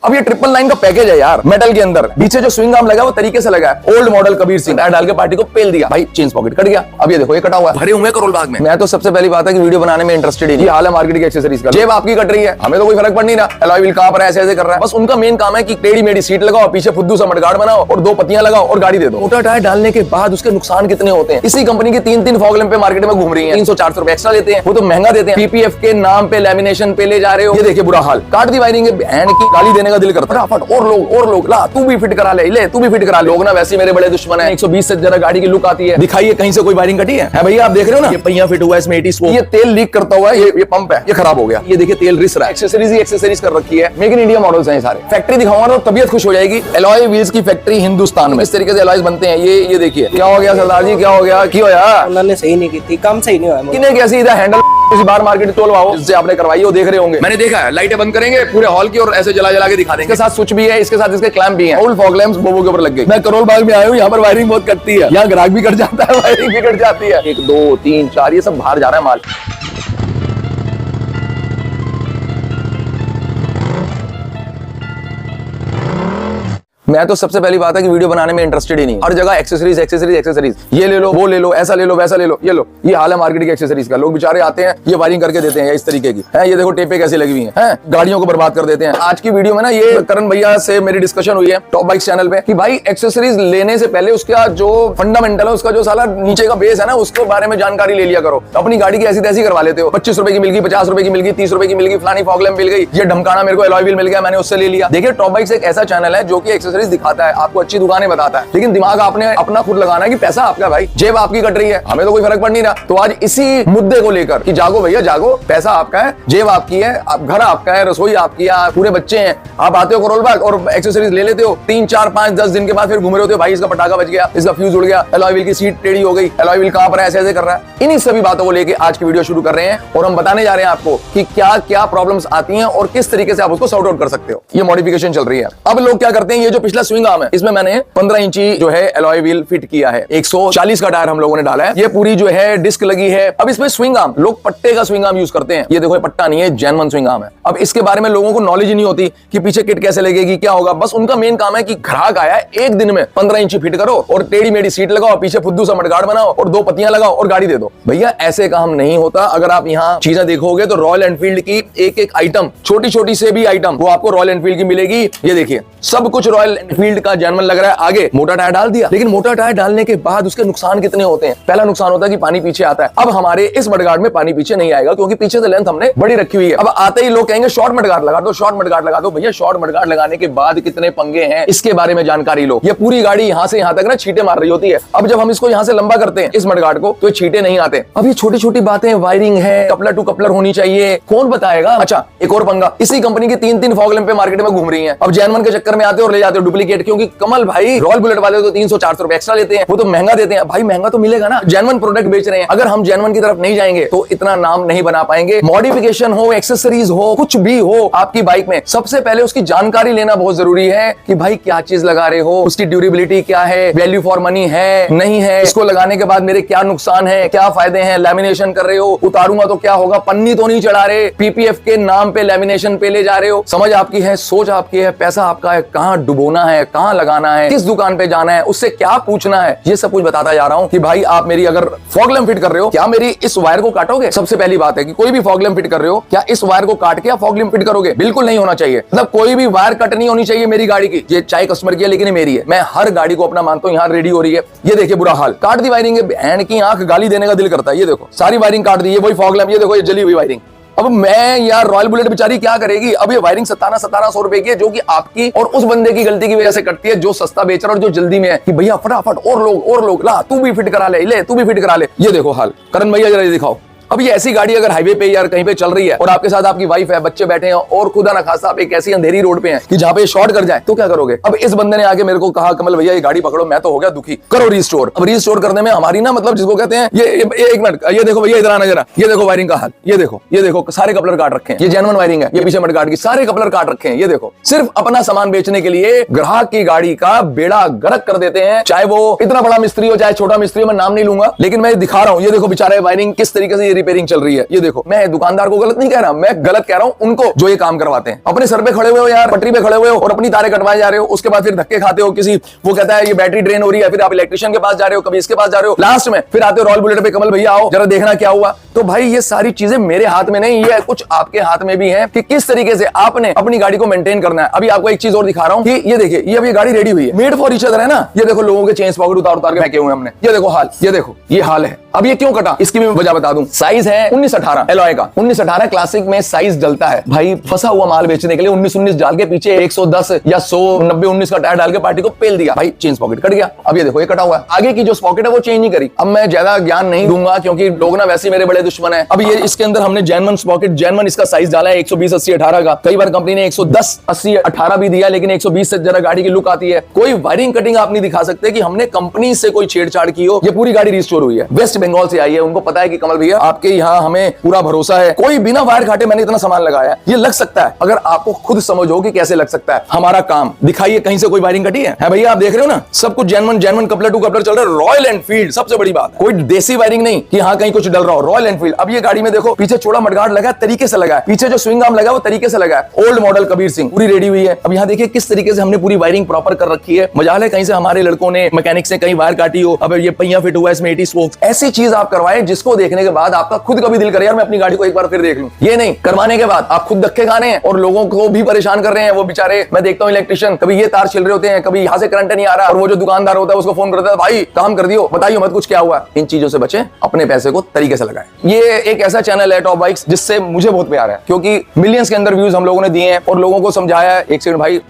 अब ये 999 का पैकेज है यार, मेटल के अंदर पीछे जो स्विंग आर्म लगा वो तरीके से लगा है, ओल्ड मॉडल कबीर सिंह डाल के पार्टी को पेल दिया भाई, चेंज पॉकेट कट गया। अब ये देखो ये कटा हुआ है, भरे हुए करोल बाग में। मैं तो सबसे पहली बात है कि वीडियो बनाने में इंटरेस्टेड ही नहीं, हाल है मार्केट की एक्सेसरीज का। जेब आपकी कट रही है, हमें तो कोई फर्क पड़ नहीं रहा, अलॉय व्हील कहां पर ऐसे ऐसे कर रहा है, बस उनका मेन काम है कि टेढ़ी मेढ़ी सीट लगाओ, पीछे फुद्दू सा मडगार्ड बनाओ और 2 पत्तियां लगाओ और गाड़ी दे दो। मोटा टायर डालने के बाद उसके नुकसान कितने होते हैं। इसी कंपनी की 3 फॉग लैंप पे मार्केट में घूम रही है, 300-400 रुपए एक्स्ट्रा लेते हैं, वो तो महंगा देते हैं। पीपीएफ के नाम पे लैमिनेशन पे ले जा रहे हो, ये देखिए बुरा हाल, काट दी वायरिंग बहन की, गाली देने का दिल करता है। फटाफट और लोग ला तू भी फिट करा ले तू भी फिट करा ले। लोग ना वैसे मेरे बड़े दुश्मन है, 120 से जरा गाड़ी की लुक आती है, दिखाइए कहीं से कोई वायरिंग कटी है भैया। आप देख रहे हो ना, ये पहिया फिट हुआ है इसमें 80 स्पोक, ये तेल लीक करता हुआ है, ये पंप है, ये खराब हो गया। ये देखिए तेल रिस रहा है, एक्सेसरीज ही एक्सेसरीज कर रखी है, मेक इन इंडिया मॉडल्स हैं सारे। फैक्ट्री दिखाऊंगा तो तबियत खुश हो जाएगी। एलॉय व्हील्स की फैक्ट्री हिंदुस्तान में, इस तरीके से एलॉयज बनते हैं। ये देखिए क्या हो गया सरदार जी, क्या हो गया, क्यों होया? उन्होंने सही नहीं की थी, काम सही नहीं हुआ। किन्हें कैसी इधर हैंडल किसी बार मार्केट तोलवाओ, जिससे आपने करवाई हो, देख रहे होंगे, मैंने देखा है। लाइटें बंद करेंगे पूरे हॉल की और ऐसे जला के दिखा देंगे। इसके साथ स्विच भी है, इसके साथ इसके क्लैंप भी है। ओल्ड फॉग लैंप्स बोबो के ऊपर लग गई। मैं करोल बाग में आया हूँ, यहाँ पर वायरिंग बहुत कटती है, यहाँ ग्राहक भी कट जाता है, वायरिंग भी कट जाती है। 1 2 3 4 ये सब बाहर जा रहा है माल। मैं तो सबसे पहली बात है कि वीडियो बनाने में इंटरेस्टेड ही नहीं, हर जगह एक्सेसरीज एक्सेसरीज एक्सेसरीज, ये ले लो वो ले लो, ऐसा ले लो वैसा ले लो, ये लो। ये हाल है मार्केट की एक्सेसरीज का। लोग बेचारे आते हैं, ये वायरिंग करके देते हैं इस तरीके की है, ये देखो टेपे कैसी लगी हुई हैं, गाड़ियों को बर्बाद कर देते हैं। आज की वीडियो में ना ये करण भैया से मेरी डिस्कशन हुई है टॉप बाइक्स चैनल पे कि भाई एक्सेसरीज लेने से पहले उसका जो फंडामेंटल है, उसका जो साला नीचे का बेस है ना, उसके बारे में जानकारी ले लिया करो। अपनी गाड़ी की ऐसी तैसी करवा लेते हो, 25 रुपए की मिल गई, 50 रुपए की मिल गई, 30 रुपए की मिल गई, फलानी फॉग लैंप मिल गई, ये ढमकाना मेरे को एलॉय व्हील मिल गया, मैंने उससे ले लिया। देखिए टॉप बाइक्स एक ऐसा चैनल है जो कि एक्सेसरीज दिखाता है, आपको अच्छी दुकानें बताता है, लेकिन दिमाग आपने अपना खुद लगाना है कि पैसा आपका भाई, जेब आपकी कट रही है, हमें तो कोई फर्क पड़ नहीं रहा। तो आज इसी मुद्दे को लेकर कि जागो भैया जागो, पैसा आपका है, जेब आपकी है, घर आपका है, रसोई आपकी है, पूरे बच्चे हैं, आप आते हो करोल बाग और एक्सेसरीज ले लेते हो, 3 4 5 10 दिन के बाद फिर घूम रहे होते हो, भाई इसका पटाखा बच गया, इसका फ्यूज उड़ गया, एलॉय व्हील की सीट टेढ़ी हो गई, एलॉय व्हील कहां पर ऐसे ऐसे कर रहा है। इन्हीं सभी बातों को लेकर आज की वीडियो शुरू कर रहे हैं और हम बताने जा रहे हैं आपको कि क्या क्या प्रॉब्लम्स आती हैं और किस तरीके से आप उसको सॉर्ट आउट कर सकते हो। ये मॉडिफिकेशन चल रही है। अब लोग क्या करते हैं, ये जो पिछला स्विंग आर्म है, इसमें मैंने 15 इंची जो है एलॉय व्हील फिट किया है, 140 का टायर हम लोगों ने डाला है, ये पूरी जो है डिस्क लगी है। अब इसमें स्विंग आर्म, लोग पट्टे का स्विंग आर्म यूज करते हैं, ये देखो ये पट्टा नहीं है, जेन्युइन स्विंग आर्म है। अब इसके बारे में लोगों को नॉलेज ही नहीं होती कि पीछे किट कैसे लगेगी, क्या होगा। बस उनका मेन काम है कि ग्राहक आया है, एक दिन में 15 इंची फिट करो और टेढ़ी मेढ़ी सीट लगाओ, पीछे फुद्दू सा मडगार्ड बनाओ और 2 पत्तियां लगाओ और गाड़ी दे दो। भैया ऐसे काम नहीं होता। अगर आप यहाँ चीजें देखोगे तो रॉयल एनफील्ड की एक एक आइटम, छोटी छोटी से भी आइटम, वो आपको रॉयल एनफील्ड की मिलेगी। ये देखिए सब कुछ रॉयल एनफील्ड का जेन्युइन लग रहा है। आगे मोटा टायर डाल दिया, लेकिन मोटा टायर डालने के बाद उसके नुकसान कितने होते हैं। पहला नुकसान होता है कि पानी पीछे आता है। अब हमारे इस मडगार्ड में पानी पीछे नहीं आएगा क्योंकि पीछे से लेंथ हमने बड़ी रखी हुई है। अब आते ही लोग कहेंगे शॉर्ट मडगार्ड लगा दो, शॉर्ट मडगार्ड लगा दो। भैया शॉर्ट मडगार्ड लगाने के बाद कितने पंगे हैं इसके बारे में जानकारी लो। ये पूरी गाड़ी यहां से यहां तक ना छींटे मार रही होती है। अब जब हम इसको यहां से लंबा करते हैं इस मडगार्ड को, तो छींटे नहीं आते। अब ये छोटी छोटी बातें, वायरिंग है, कपलर टू कपलर होनी चाहिए, कौन बताएगा। अच्छा एक और पंगा, इसी कंपनी की 3 फॉग लैंप पे मार्केट में घूम रही है। अब जेन्युइन के चक्कर में आते हो और ले जाते हो डुप्लीकेट, क्योंकि कमल भाई रॉयल बुलेट वाले तो 300-400 रुपए एक्स्ट्रा लेते हैं, वो तो महंगा देते हैं। भाई महंगा तो मिलेगा ना, जेन्युइन प्रोडक्ट बेच रहे हैं। अगर हम जेन्युइन की तरफ नहीं जाएंगे तो इतना नाम नहीं बना पाएंगे। मॉडिफिकेशन हो, एक्सेसरीज हो, कुछ भी हो आपकी बाइक में, सबसे पहले उसकी जानकारी लेना बहुत जरूरी है कि भाई क्या चीज लगा रहे हो, उसकी ड्यूरेबिलिटी क्या है, वैल्यू फॉर मनी है नहीं है, इसको लगाने के बाद मेरे क्या नुकसान है, क्या फायदे हैं। लैमिनेशन कर रहे हो, उतारूंगा तो क्या होगा, पन्नी तो नहीं चढ़ा रहे, पीपीएफ के नाम पे लैमिनेशन पे ले जा रहे हो। समझ आपकी है, सोच आपकी है, पैसा आपका है, कहां डुबोना है, कहां लगाना है, किस दुकान पे जाना है, उससे क्या पूछना है, ये सब कुछ बताता जा रहा हूं कि भाई आप मेरी अगर फॉग लैंप फिट कर रहे हो, क्या मेरी इस वायर को काटोगे। सबसे पहली बात है कि कोई भी फॉग लैंप फिट कर रहे हो, क्या इस वायर को काट के फॉग लैंप फिट करोगे। बिल्कुल नहीं होना चाहिए। मतलब कोई भी वायर कट नहीं होनी चाहिए मेरी गाड़ी की। ये चाहे कस्टमर की है लेकिन मेरी है, मैं हर गाड़ी को अपना मानता हूं। यहाँ रेडी हो रही है, ये देखिए बुरा हाल, काट दी वायरिंग, बहन की आंख गाली देने का दिल करता है। ये देखो सारी वायरिंग काट दी, ये वही फॉग लैंप, ये देखो ये जली हुई वायरिंग। अब मैं यार रॉयल बुलेट बेचारी क्या करेगी। अब ये वायरिंग 1700 रुपए की है, जो कि आपकी और उस बंदे की गलती की वजह से कटती है जो सस्ता बेच रहा है और जो जल्दी में है कि भैया फटाफट और लोग ला तू भी फिट करा ले तू भी फिट करा ले। ये देखो हाल, करण भैया जरा दिखाओ। अब ये ऐसी गाड़ी अगर हाईवे पे यार कहीं पे चल रही है और आपके साथ आपकी वाइफ है, बच्चे बैठे हैं और खुदा ना खासा आप एक ऐसी अंधेरी रोड पे हैं कि जहां पे शॉर्ट कर जाए तो क्या करोगे। अब इस बंदे ने आगे मेरे को कहा कमल भैया ये गाड़ी पकड़ो, मैं तो हो गया दुखी, करो रीस्टोर। अब रीस्टोर करने में हमारी ना मतलब जिसको कहते हैं ये एक मिनट, ये देखो भैया इधर आना जरा, ये देखो वायरिंग का हाल, ये देखो सारे कपलर काट रखे हैं, ये जेन्युइन वायरिंग है, ये पीछे मडगार्ड की सारे कपलर काट रखे हैं। ये देखो सिर्फ अपना सामान बेचने के लिए ग्राहक की गाड़ी का बेड़ा गर्क कर देते हैं, चाहे वो इतना बड़ा मिस्त्री हो चाहे छोटा मिस्त्री हो, मैं नाम नहीं लूंगा लेकिन मैं दिखा रहा हूं। ये देखो बेचारे वायरिंग किस तरीके से रिपेयरिंग चल रही है। ये देखो, मैं दुकानदार को गलत नहीं कह रहा, मैं गलत कह रहा हूँ उनको जो ये काम करवाते हैं। अपने सर पे खड़े हुए हो यार, पटरी पे खड़े हुए हो और अपनी तारें कटवाए जा रहे हो, उसके बाद फिर धक्के खाते हो किसी, वो कहता है ये बैटरी ड्रेन हो रही है, फिर आप इलेक्ट्रिशियन के पास जा रहे हो, कभी इसके पास जा रहे हो, लास्ट में फिर आते हो रॉयल बुलेट पे, कमल भैया आओ जरा देखना क्या हुआ। तो भाई ये सारी चीजें मेरे हाथ में नहीं, ये कुछ आपके हाथ में भी है कि किस तरीके से आपने अपनी गाड़ी को मेंटेन करना है। अभी आपको एक चीज और दिखा रहा हूं कि ये देखिए, ये अभी गाड़ी रेडी हुई है, मेड फॉर ईच अदर है ना। ये देखो लोगों के चेंज पॉकेट उतार उतार के फेंके हुए हमने, ये देखो हाल, ये देखो ये हाल है। अब ये क्यों कटा, इसकी भी मैं वजह बता दूं। साइज है 1918 एलॉय का, 1918 क्लासिक में साइज डलता है भाई। फंसा हुआ माल बेचने के लिए 19 डाल के पीछे 110 या 100 90 19 का टायर डाल के पार्टी को पेल दिया भाई, चेंज पॉकेट कट गया। अब ये देखो ये कटा हुआ है, आगे की जो पॉकेट है वो चेंज नहीं करी। अब मैं ज्यादा ज्ञान नहीं दूंगा क्योंकि लोग ना वैसे मेरे बड़े दुश्मन है। अब ये इसके अंदर हमने जैनमन पॉकेट, जैनमन इसका साइज डाला है 120 80 18 का। कई बार कंपनी ने 110 80 18 भी दिया, लेकिन 120 से जरा गाड़ी की लुक आती है। कोई वायरिंग कटिंग आप नहीं दिखा सकते कि हमने कंपनी से कोई छेड़छाड़ की हो। ये पूरी गाड़ी रिस्टोर हुई है, वेस्ट बंगाल से आई है। उनको पता है कि कमल भैया आपके यहाँ हमें पूरा भरोसा है, कोई बिना वायर काटे मैंने इतना सामान लगाया है। ये लग सकता है, अगर आपको खुद समझो कि कैसे लग सकता है हमारा काम। दिखाइए कहीं से कोई वायरिंग कटी है भैया, आप देख रहे हो ना, सब कुछ जैनमन कपलर टू कपलर चल रहा है। रॉयल एनफील्ड सबसे बड़ी बात, कोई देसी वायरिंग नहीं कि हाँ कहीं कुछ डल रहा हो, रॉयल एनफील्ड। अब ये गाड़ी में देखो पीछे चौड़ा मडगार्ड लगा है, तरीके से लगा है, पीछे जो स्विंग आर्म लगा है वो तरीके से लगा है। ओल्ड मॉडल कबीर सिंह पूरी रेडी हुई है। अब यहाँ देखिए किस तरीके से हमने पूरी वायरिंग प्रॉपर कर रखी है। मजाल है कहीं से हमारे लड़कों ने मैकेनिक से कहीं वायर काटी हो, अब ये पहिया फिट हुआ है इसमें 80 स्पोक्स, ऐसी चीज आप करवाएं जिसको देखने के बाद आपका खुद का भी दिल करे यार मैं अपनी गाड़ी को एक बार फिर देख लूं। ये नहीं करवाने के बाद आप खुद धक्के खाने हैं और लोगों को भी परेशान कर रहे हैं। वो बेचारे, मैं देखता हूं इलेक्ट्रिशियन, कभी ये तार छिल रहे होते हैं, कभी यहां से करंट नहीं आ रहा, और वो जो दुकानदार होता है उसको फोन करता है, भाई काम कर दियो, बताइए मत कुछ क्या हुआ। इन चीजों से बचें, अपने पैसे को तरीके से लगाएं। ये एक ऐसा चैनल है टॉप बाइक्स जिससे मुझे बहुत प्यार है, क्योंकि मिलियंस के अंदर व्यूज हम लोगों ने दिए हैं और लोगों को समझाया है। एक सेकंड भाई,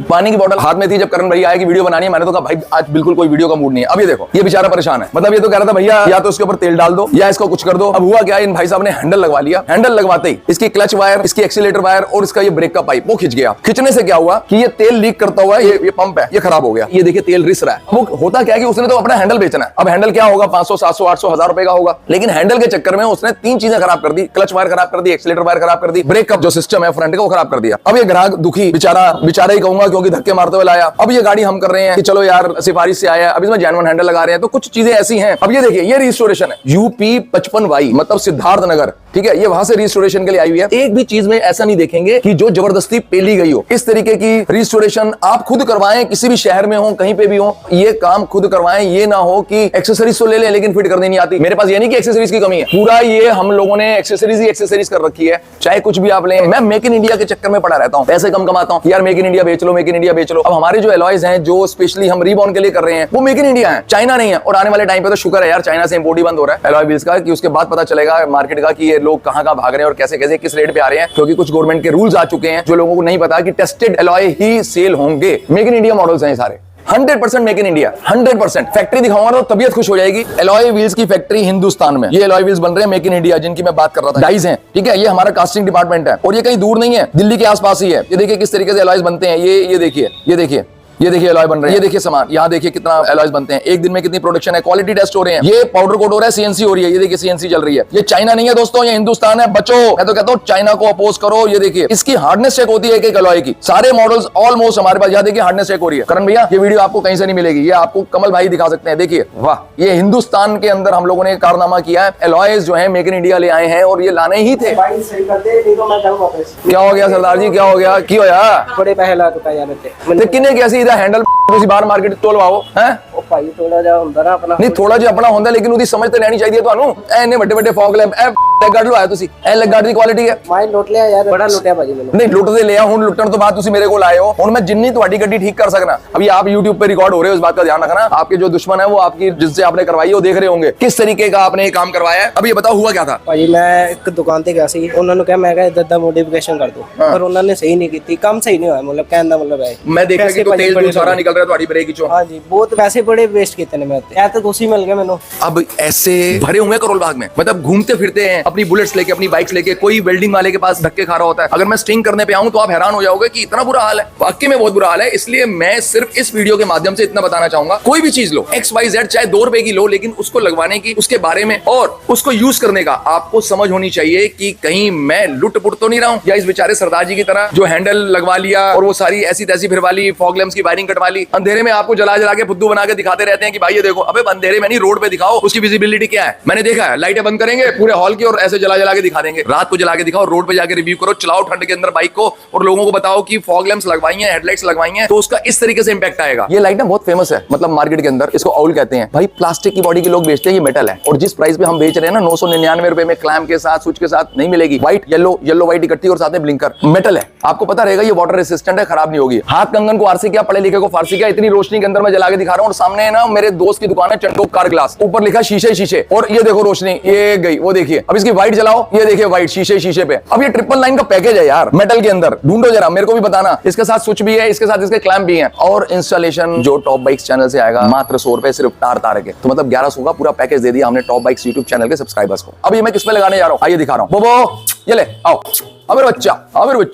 पानी की बोतल हाथ में थी जब करण भैया आए कि वीडियो बनानी है, मैंने तो कहा भाई आज बिल्कुल कोई वीडियो का मूड नहीं है। अब ये देखो ये बेचारा परेशान है, मतलब ये तो कह रहा था भैया या तो इसके ऊपर तेल डाल दो या इसको कुछ कर दो। अब हुआ क्या, इन भाई साहब ने हैंडल लगवा लिया। हैंडल लगवाते ही इसकी क्लच वायर, इसकी एक्सीलेटर वायर और इसका ये ब्रेक का पाइप वो खिंच गया। खिंचने से क्या हुआ कि ये तेल लीक करता हुआ ये पंप है ये खराब हो गया। ये देखिए तेल रिस रहा है। वो होता क्या है कि उसने तो अपना हैंडल बेचना है। अब हैंडल क्या होगा, 500 700 800 1000 रुपए का होगा, लेकिन हैंडल के चक्कर में उसने 3 चीजें खराब कर दी। क्लच वायर खराब कर दी, एक्सीलेटर वायर खराब कर दी, ब्रेक का जो सिस्टम है फ्रंट का वो खराब कर दिया। अब ये ग्राहक दुखी, बेचारा ही कहूंगा क्योंकि धक्के मारते हुए लाया। अब ये गाड़ी हम कर रहे हैं कि चलो यार सिफारिश से आया, अब इसमें जेन्युइन हैंडल लगा रहे हैं, तो कुछ चीजें ऐसी हैं। अब ये देखिए ये रिस्टोरेशन है यूपी 55Y मतलब सिद्धार्थ नगर, ठीक है, ये वहां से रिस्टोरेशन के लिए आई हुई है। एक भी चीज में ऐसा नहीं देखेंगे कि जो जबरदस्ती पेली गई हो। इस तरीके की रिस्टोरेशन आप खुद करवाएं, किसी भी शहर में हो कहीं पे भी हो, ये काम खुद करवाएं। ये ना हो कि एक्सेसरीज तो ले लें लेकिन फिट करनी नहीं आती। मेरे पास ये नहीं कि एक्सेसरीज की कमी है, पूरा ये हम लोगों ने एक्सेसरीज ही एक्सेसरीज कर रखी है, चाहे कुछ भी आप लें। मैं मेक इन इंडिया के चक्कर में पड़ा रहता हूं, पैसे कम कमाता हूं, यार मेक इन इंडिया बेच लो, मेक इन इंडिया बेच लो। अब हमारे जो एलॉयज हैं जो स्पेशली हम रीबॉर्न के लिए कर रहे हैं वो मेक इन इंडिया है, चाइना नहीं है। और आने वाले टाइम पे तो शुक्र है यार चाइना से इंपोर्ट ही बंद हो रहा है एलॉय व्हील्स का, कि उसके बाद पता चलेगा मार्केट का कि ये लोग कहां कहां भाग रहे हैं और कैसे कैसे किस रेट पे आ रहे हैं, क्योंकि कुछ गवर्नमेंट के रूल्स आ चुके हैं जो लोगों को नहीं पता कि टेस्टेड एलॉय ही सेल होंगे। मेक इन इंडिया मॉडल्स हैं सारे 100% मेक इन इंडिया, 100%। फैक्ट्री दिखाऊंगा तो तबीयत खुश हो जाएगी। एलॉय व्हील्स की फैक्ट्री हिंदुस्तान में, ये एलॉय व्हील्स बन रहे हैं मेक इन इंडिया, जिनकी मैं बात कर रहा था। डाइज हैं, ठीक है, ये हमारा कास्टिंग डिपार्टमेंट है और ये कहीं दूर नहीं है, दिल्ली के आसपास ही है। ये देखिए किस तरीके से एलॉयज बनते हैं। ये देखिए, ये देखिए, ये देखिए एलॉय बन रहे हैं, ये देखिए सामान, यहाँ देखिए कितना एलॉयज बनते हैं, एक दिन में कितनी प्रोडक्शन है, क्वालिटी टेस्ट हो रहे हैं। ये पाउडर कोट हो रहा है, सीएनसी हो रही है, ये देखिए सीएनसी चल रही है। ये चाइना नहीं है दोस्तों, ये हिंदुस्तान है। बचो, मैं तो कहता हूँ चाइना को अपोज करो। ये देखिए इसकी हार्डनेस चेक होती है एक एक एलॉय की, सारे मॉडल्स ऑलमोस्ट हमारे पास। यहाँ देखिए हार्डनेस चेक हो रही है। करण भैया ये वीडियो आपको कहीं से नहीं मिलेगी, ये आपको कमल भाई दिखा सकते हैं। देखिए वाह, ये हिंदुस्तान के अंदर हम लोगों ने कारनामा किया है। एलॉयज जो है मेक इन इंडिया ले आए हैं और ये लाने ही थे। क्या हो गया सरदार जी, क्या हो गया, क्यों यार थोड़े पैसे ला चुका यार थे किन्ने कैसे हैंडल बाहर मार्केट तोलवाओ हैं भाई, थोड़ा जा ਹੁੰਦਾ ना अपना, नहीं थोड़ा जिहा अपना ਹੁੰਦਾ लेकिन ਉਹਦੀ समझ तो लेनी चाहिए ਤੁਹਾਨੂੰ। ਐਨੇ ਵੱਡੇ ਵੱਡੇ ਫੌਗ ਲੈਂਪ ਐ ਗੱਡ ਲਵਾਇਆ ਤੁਸੀਂ, ਐ ਗੱਡ ਦੀ ਕੁਆਲਿਟੀ ਹੈ। ਮੈਂ ਲੁੱਟ ਲਿਆ ਯਾਰ, ਬੜਾ ਲੁੱਟਿਆ ਭਾਜੀ ਮੈਨੂੰ। नहीं लुटते लिया, ਹੁਣ लुटਣ ਤੋਂ ਬਾਅਦ ਤੁਸੀਂ ਮੇਰੇ ਕੋਲ ਆਏ ਹੋ, ਹੁਣ मैं जिन्नी ਤੁਹਾਡੀ ਗੱਡੀ ठीक कर सकना। अभी आप YouTube पे रिकॉर्ड हो रहे हो, इस बात का ध्यान रखना। आपके जो दुश्मन है वो आपकी जिससे आपने करवाई वो देख रहे होंगे किस तरीके का आपने ये काम करवाया है। अब ये बताओ हुआ क्या था ਭਾਜੀ। ਮੈਂ ਇੱਕ ਦੁਕਾਨ ਤੇ ਗਿਆ ਸੀ, ਉਹਨਾਂ ਨੂੰ ਕਿਹਾ ਮੈਂ ਕਿਹਾ ਇਦਾਂ ਦਾ ਮੋਡੀਫਿਕੇਸ਼ਨ ਕਰ ਦੋ, ਪਰ ਉਹਨਾਂ ਨੇ ਸਹੀ ਨਹੀਂ ਕੀਤੀ, ਕੰਮ ਸਹੀ ਨਹੀਂ ਹੋਇਆ। मतलब कहने ਦਾ मतलब है मैं देखा कि तो तेल जो सारा निकल रहा है ਤੁਹਾਡੀ ब्रेक ਵਿੱਚੋਂ। हाँ जी, बहुत पैसे बड़े वेस्ट किए थे मैं, ऐ तो ਤੁਸੀਂ मिल गए ਮੈਨੂੰ। अब ऐसे भरे हुए करोल बाग में, मतलब घूमते फिरते हैं अपनी बुलेट्स लेके, अपनी बाइक्स लेके, कोई वेल्डिंग वाले के पास धक्के खा रहा होता है। अगर मैं स्टिंग करने पे आऊं तो आप हैरान हो जाओगे कि इतना बुरा हाल है। वाकई में बहुत बुरा हाल है। इसलिए मैं सिर्फ इस वीडियो के माध्यम से इतना बताना चाहूंगा, कोई भी चीज लो XYZ, चाहे 2 रुपए की लो, लेकिन उसको लगवाने की, उसके बारे में और उसको यूज करने का आपको समझ होनी चाहिए कि कहीं मैं लुट पुट तो नहीं रहा हूं, या इस बेचारे सरदार जी की तरह जो हैंडल लगवा लिया और वो सारी ऐसी तैसी फिरवा ली, फॉग लैंप्स की वायरिंग कटवा ली, अंधेरे में आपको जला जला के फुद्दू बना के दिखाते रहते हैं कि भाई ये देखो। अबे अंधेरे में नहीं, रोड पे दिखाओ, उसकी विजिबिलिटी क्या है। मैंने देखा है, लाइटें बंद करेंगे पूरे हॉल की और ऐसे जला जला के दिखा देंगे। रात को जला के दिखाओ, रोड पे जाके रिव्यू करो, चलाओ ठंड के अंदर बाइक को और लोगों को बताओ कि फॉग लैंप्स लगवाई हैं, हेडलाइट्स लगवाई हैं, तो उसका इस तरीके से इंपैक्ट आएगा। ये लाइट ना बहुत फेमस है, मतलब मार्केट के अंदर इसको आउल कहते हैं। भाई प्लास्टिक की बॉडी के लोग बेचते हैं, ये मेटल है, और जिस प्राइस पे हम बेच रहे हैं ना 999 रुपए में, क्लैम्प के साथ, स्विच के साथ नहीं मिलेगी। व्हाइट येलो, येलो व्हाइट इकट्ठी और साथ में ब्लिंकर, मेटल है। आपको पता रहेगा ये वाटर रेसिस्टेंट है, खराब नहीं होगी। हाथ कंगन को आरसी क्या, पढ़े लिखे को फारसी क्या, इतनी रोशनी के अंदर मैं जला के दिखा रहा हूँ। और सामने ना मेरे दोस्त की दुकान है, चंडोक कार ग्लास, ऊपर लिखा शीशे शीशे, और ये देखो रोशनी ये गई, वो देखिए। अब इसकी व्हाइट जलाओ, ये देखिए व्हाइट शीशे शीशे पे। अब ये 999 का पैकेज है यार, मेटल के अंदर। ढूंढो जरा, मेरे को भी बताना। इसके साथ स्विच भी है, इसके साथ इसके क्लैम्प भी है, और इंस्टॉलेशन जो टॉप बाइक्स चैनल से आएगा मात्र 100 रुपए, सिर्फ तार के। तो मतलब 1100 का पूरा पैकेज दे दिया हमने टॉप बाइक्स यूट्यूब चैनल के सब्सक्राइबर्स को। अब ये मैं किस पे लगाने जा रहा हूँ, आइए दिखा रहा हूँ। बोबो ये ले आओ, अबे बच्चा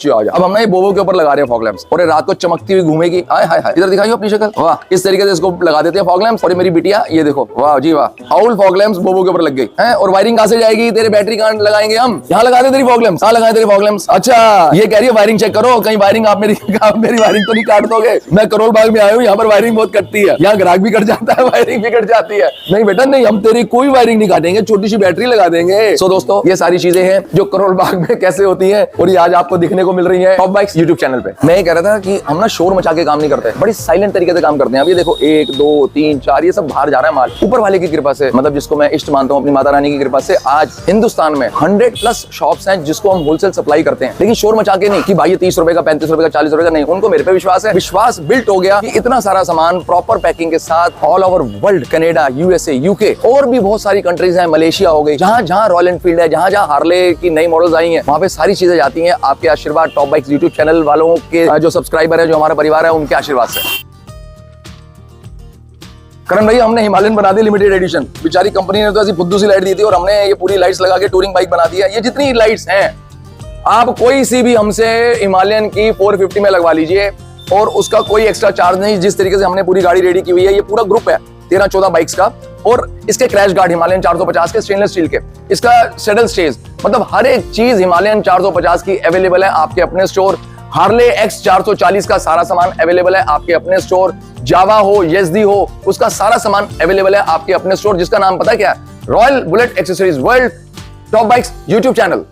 आ जा। अब हम ना ये बोबो के ऊपर लगा रहे हैं फॉग लैंप्स, और ये रात को चमकती हुई घूमेगी। हाय हाय हाय, इधर दिखाइए अपनी शक्ल। वाह, इस तरीके से इसको लगा देते हैं फॉग लैंप्स। और ये मेरी बिटिया, ये देखो, वाह जी वाह, हाउल फॉग लैंप्स बोबो के ऊपर लग गई है। और वायरिंग कहां से जाएगी, तेरे बैटरी कहां लगाएंगे हम, यहाँ लगा दे तेरी फॉग लैंप्स। कहां लगाए तेरी फॉग लैंप्स? अच्छा, ये कह रही है वायरिंग चेक करो, कहीं वायरिंग आप मेरी वायरिंग तो नहीं काट दोगे। मैं करोल बाग में आया हूँ, यहाँ पर वायरिंग बहुत कटती है, यहाँ ग्राहक भी कट जाता है, वायरिंग भी कट जाती है। नहीं बेटा नहीं, हम तेरी कोई वायरिंग नहीं काटेंगे, छोटी सी बैटरी लगा देंगे। सो दोस्तों, ये सारी चीजें हैं जो करोल बाग में कैसे होती है, और ये आज आपको दिखने को मिल रही है टॉप बाइक्स यूट्यूब चैनल पे। मैं ये कह रहा था कि हम ना शोर मचा के काम नहीं करते, बड़ी साइलेंट तरीके से काम करते हैं। अब ये देखो 1 2 3 4 ये सब बाहर जा रहा है माल, ऊपर वाले की कृपा से, मतलब जिसको मैं इष्ट मानता हूँ, अपनी माता रानी की कृपा से। आज हिंदुस्तान में 100+ शॉप्स हैं जिसको हम होलसेल सप्लाई करते हैं, लेकिन शोर मचा के नहीं कि भाई ये 30 रुपए का, 35 रुपए का, 40 रुपए का, नहीं। उनको मेरे पे विश्वास है, विश्वास बिल्ट हो गया कि इतना सारा सामान प्रॉपर पैकिंग के साथ all over world, Canada, USA, UK और भी बहुत सारी कंट्रीज हैं, मलेशिया हो गई, जहां जहां रॉयल एनफील्ड है, जहां जहां हार्ले की नई मॉडल्स आई हैं, वहां पे सारी चीजें जाती हैं आपके आशीर्वाद, टॉप बाइक्स यूट्यूब चैनल वालों के जो सब्सक्राइबर है, जो हमारा परिवार है, उनके आशीर्वाद से। करण भाई, हमने हिमालयन बना दी लिमिटेड एडिशन। बेचारी कंपनी ने तो ऐसी फुद्दू सी लाइट दी थी और हमने ये पूरी लाइट्स लगा के टूरिंग बाइक बना दी है। ये जितनी लाइट्स हैं, आप कोई सी भी हमसे हिमालयन की 450 में लगवा लीजिए और उसका कोई एक्स्ट्रा चार्ज नहीं। जिस तरीके से हमने पूरी गाड़ी रेडी की हुई है, ये पूरा ग्रुप है 13-14 बाइक्स का, और इसके क्रैश गार्ड हिमालयन 450 के स्टेनलेस स्टील के, इसका सेडल स्टेज, मतलब हर एक चीज हिमालयन 450 की अवेलेबल है आपके अपने स्टोर। हार्ले X 440 का सारा सामान अवेलेबल है आपके अपने स्टोर। जावा हो, YZD हो, उसका सारा सामान अवेलेबल है आपके अपने स्टोर, जिसका नाम पता है क्या है? Royal bullet accessories world top bikes YouTube channel.